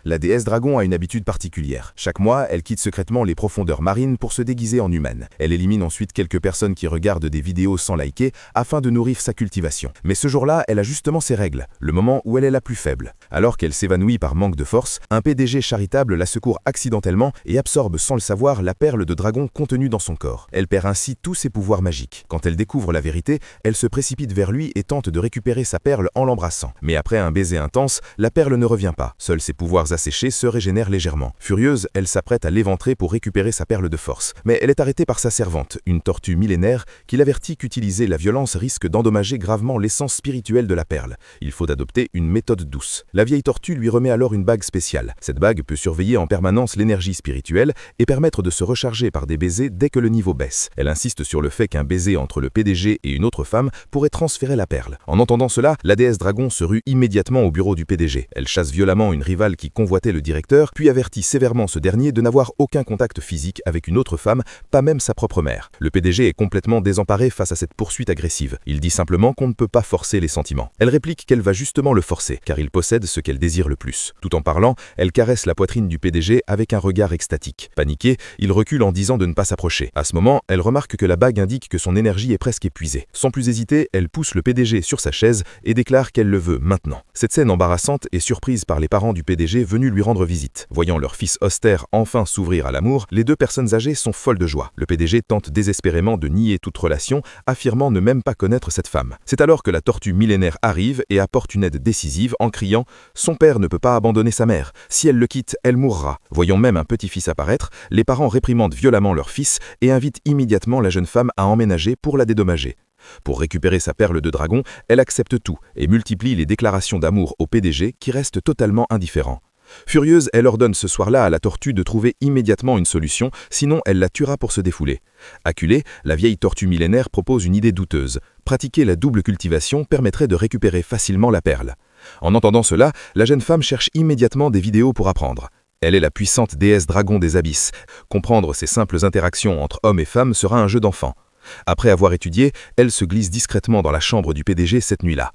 La déesse dragon a une habitude particulière. Chaque mois, elle quitte secrètement les profondeurs marines pour se déguiser en humaine. Elle élimine ensuite quelques personnes qui regardent des vidéos sans liker afin de nourrir sa cultivation. Mais ce jour-là, elle a justement ses règles, le moment où elle est la plus faible. Alors qu'elle s'évanouit par manque de force, un PDG charitable la secourt accidentellement et absorbe sans le savoir la perle de dragon contenue dans son corps. Elle perd ainsi tous ses pouvoirs magiques. Quand elle découvre la vérité, elle se précipite vers lui et tente de récupérer sa perle en l'embrassant. Mais après un baiser intense, la perle ne revient pas. Seuls ses pouvoirs asséchés se régénèrent légèrement. Furieuse, elle s'apprête à l'éventrer pour récupérer sa perle de force. Mais elle est arrêtée par sa servante, une tortue millénaire, qui l'avertit qu'utiliser la violence risque d'endommager gravement l'essence spirituelle de la perle. Il faut adopter une méthode douce. La vieille tortue lui remet alors une bague spéciale. Cette bague peut surveiller en permanence l'énergie spirituelle et permettre de se recharger par des baisers dès que le niveau baisse. Elle insiste sur le fait qu'un baiser entre le PDG et une autre femme pourrait transférer la perle. En entendant cela, la déesse dragon se rue immédiatement au bureau du PDG. Elle chasse violemment une rivale qui convoitait le directeur, puis avertit sévèrement ce dernier de n'avoir aucun contact physique avec une autre femme, pas même sa propre mère. Le PDG est complètement désemparé face à cette poursuite agressive. Il dit simplement qu'on ne peut pas forcer les sentiments. Elle réplique qu'elle va justement le forcer, car il possède ce qu'elle désire le plus. Tout en parlant, elle caresse la poitrine du PDG avec un regard extatique. Paniqué, il recule en disant de ne pas s'approcher. À ce moment, elle remarque que la bague indique que son énergie est presque épuisée. Sans plus hésiter, elle pousse le PDG sur sa chaise et déclare qu'elle le veut maintenant. Cette scène embarrassante est surprise par les parents du PDG venus lui rendre visite. Voyant leur fils austère enfin s'ouvrir à l'amour, les deux personnes âgées sont folles de joie. Le PDG tente désespérément de nier toute relation, affirmant ne même pas connaître cette femme. C'est alors que la tortue millénaire arrive et apporte une aide décisive en criant « Son père ne peut pas abandonner sa mère. Si elle le quitte, elle mourra ». Voyant même un petit-fils apparaître, les parents réprimandent violemment leur fils et invitent immédiatement la jeune femme à emménager pour la dédommager. Pour récupérer sa perle de dragon, elle accepte tout et multiplie les déclarations d'amour au PDG qui reste totalement indifférent. Furieuse, elle ordonne ce soir-là à la tortue de trouver immédiatement une solution, sinon elle la tuera pour se défouler. Acculée, la vieille tortue millénaire propose une idée douteuse. Pratiquer la double cultivation permettrait de récupérer facilement la perle. En entendant cela, la jeune femme cherche immédiatement des vidéos pour apprendre. Elle est la puissante déesse dragon des abysses. Comprendre ces simples interactions entre hommes et femmes sera un jeu d'enfant. Après avoir étudié, elle se glisse discrètement dans la chambre du PDG cette nuit-là.